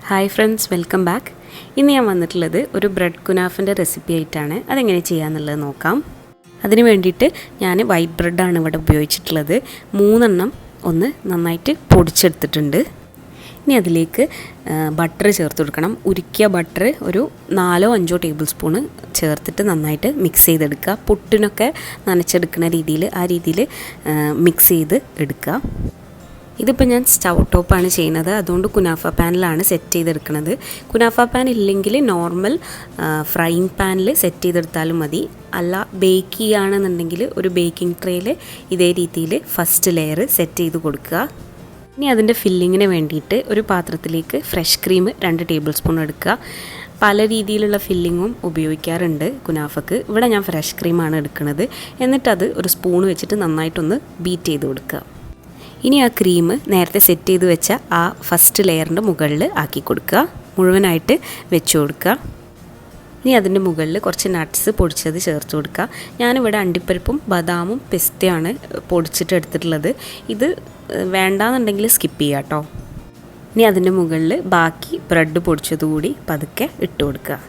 Hi friends, welcome back. ഇന്ന് ഞാൻ വന്നിട്ടുള്ളത് ഒരു ബ്രെഡ് കുനാഫിൻ്റെ റെസിപ്പി ആയിട്ടാണ്. അതെങ്ങനെ ചെയ്യാമെന്നുള്ളത് നോക്കാം. അതിന് വേണ്ടിയിട്ട് ഞാൻ വൈറ്റ് ബ്രെഡാണ് ഇവിടെ ഉപയോഗിച്ചിട്ടുള്ളത്. 3 എണ്ണം ഒന്ന് നന്നായിട്ട് പൊടിച്ചെടുത്തിട്ടുണ്ട്. ഇനി അതിലേക്ക് ബട്ടർ ചേർത്ത് കൊടുക്കണം. ഉരുക്കിയ ബട്ടർ ഒരു 4-5 ടേബിൾ സ്പൂണ് ചേർത്തിട്ട് നന്നായിട്ട് മിക്സ് ചെയ്തെടുക്കുക. പുട്ടിനൊക്കെ നനച്ചെടുക്കുന്ന രീതിയിൽ മിക്സ് ചെയ്ത് എടുക്കുക. ഇതിപ്പോൾ ഞാൻ സ്റ്റൗ ടോപ്പാണ് ചെയ്യുന്നത്, അതുകൊണ്ട് കുനാഫ പാനിലാണ് സെറ്റ് ചെയ്തെടുക്കുന്നത്. കുനാഫ പാൻ ഇല്ലെങ്കിൽ നോർമൽ ഫ്രൈയിങ് പാനിൽ സെറ്റ് ചെയ്തെടുത്താലും മതി. അല്ല ബേക്ക് ചെയ്യുകയാണെന്നുണ്ടെങ്കിൽ ഒരു ബേക്കിംഗ് ട്രേയിൽ ഇതേ രീതിയിൽ ഫസ്റ്റ് ലെയർ സെറ്റ് ചെയ്ത് കൊടുക്കുക. ഇനി അതിൻ്റെ ഫില്ലിങ്ങിന് വേണ്ടിയിട്ട് ഒരു പാത്രത്തിലേക്ക് ഫ്രഷ് ക്രീം 2 ടേബിൾ സ്പൂൺ എടുക്കുക. പല രീതിയിലുള്ള ഫില്ലിങ്ങും ഉപയോഗിക്കാറുണ്ട് കുനാഫക്ക്. ഇവിടെ ഞാൻ ഫ്രഷ് ക്രീമാണ് എടുക്കുന്നത്. എന്നിട്ടത് ഒരു സ്പൂൺ വെച്ചിട്ട് നന്നായിട്ടൊന്ന് ബീറ്റ് ചെയ്ത് കൊടുക്കുക. ഇനി ആ ക്രീം നേരത്തെ സെറ്റ് ചെയ്ത് വെച്ച ആ ഫസ്റ്റ് ലെയറിൻ്റെ മുകളിൽ ആക്കി കൊടുക്കുക. മുഴുവനായിട്ട് വെച്ച് കൊടുക്കുക. ഇനി അതിൻ്റെ മുകളിൽ കുറച്ച് നട്ട്സ് പൊടിച്ചത് ചേർത്ത് കൊടുക്കുക. ഞാനിവിടെ അണ്ടിപ്പരിപ്പും ബദാമും പിസ്തയാണ് പൊടിച്ചിട്ട് എടുത്തിട്ടുള്ളത്. ഇത് വേണ്ടാന്നുണ്ടെങ്കിൽ സ്കിപ്പ് ചെയ്യാം കേട്ടോ. ഇനി അതിൻ്റെ മുകളിൽ ബാക്കി ബ്രെഡ് പൊടിച്ചതുകൂടി പതുക്കെ ഇട്ട് കൊടുക്കുക.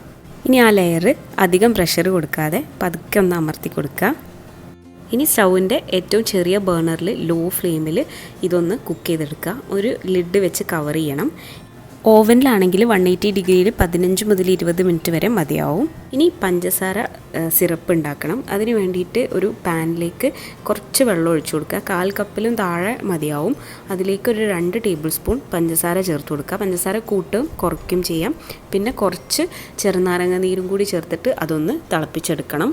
ഇനി ആ ലെയർ അധികം പ്രഷർ കൊടുക്കാതെ പതുക്കെ ഒന്ന് അമർത്തി കൊടുക്കുക. ഇനി സ്റ്റൗവിൻ്റെ ഏറ്റവും ചെറിയ ബേണറിൽ ലോ ഫ്ലെയിമിൽ ഇതൊന്ന് കുക്ക് ചെയ്തെടുക്കുക. ഒരു ലിഡ് വെച്ച് കവർ ചെയ്യണം. ഓവനിലാണെങ്കിൽ 180 ഡിഗ്രിയിൽ 15 മുതൽ 20 മിനിറ്റ് വരെ മതിയാവും. ഇനി പഞ്ചസാര സിറപ്പ് ഉണ്ടാക്കണം. അതിന് വേണ്ടിയിട്ട് ഒരു പാനിലേക്ക് കുറച്ച് വെള്ളം ഒഴിച്ചു കൊടുക്കുക. 1/4 കപ്പിലും താഴെ മതിയാവും. അതിലേക്ക് ഒരു 2 ടേബിൾ സ്പൂൺ പഞ്ചസാര ചേർത്ത് കൊടുക്കുക. പഞ്ചസാര കൂട്ടും കുറയ്ക്കും ചെയ്യാം. പിന്നെ കുറച്ച് ചെറുനാരങ്ങ നീരും കൂടി ചേർത്തിട്ട് അതൊന്ന് തിളപ്പിച്ചെടുക്കണം.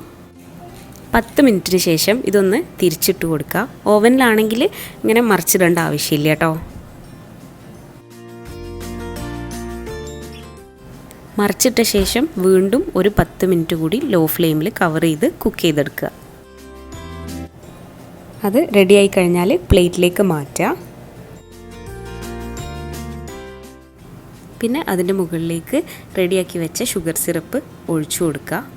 10 മിനിറ്റിന് ശേഷം ഇതൊന്ന് തിരിച്ചിട്ട് കൊടുക്കുക. ഓവനിലാണെങ്കിൽ ഇങ്ങനെ മറിച്ചിടേണ്ട ആവശ്യമില്ല കേട്ടോ. മറിച്ചിട്ട ശേഷം വീണ്ടും ഒരു 10 മിനിറ്റ് കൂടി ലോ ഫ്ലെയിമിൽ കവർ ചെയ്ത് കുക്ക് ചെയ്തെടുക്കുക. അത് റെഡിയായി കഴിഞ്ഞാൽ പ്ലേറ്റിലേക്ക് മാറ്റുക. പിന്നെ അതിൻ്റെ മുകളിലേക്ക് റെഡിയാക്കി വെച്ച ഷുഗർ സിറപ്പ് ഒഴിച്ചു കൊടുക്കുക.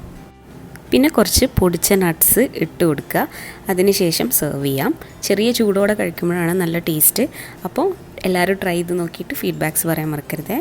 പിന്നെ കുറച്ച് പൊടിച്ച നട്ട്സ് ഇട്ട് കൊടുക്കുക. അതിനുശേഷം സെർവ് ചെയ്യാം. ചെറിയ ചൂടോടെ കഴിക്കുമ്പോഴാണ് നല്ല ടേസ്റ്റ്. അപ്പോൾ എല്ലാവരും ട്രൈ ചെയ്ത് നോക്കിയിട്ട് ഫീഡ്ബാക്ക്സ് പറയാൻ മറക്കരുതേ.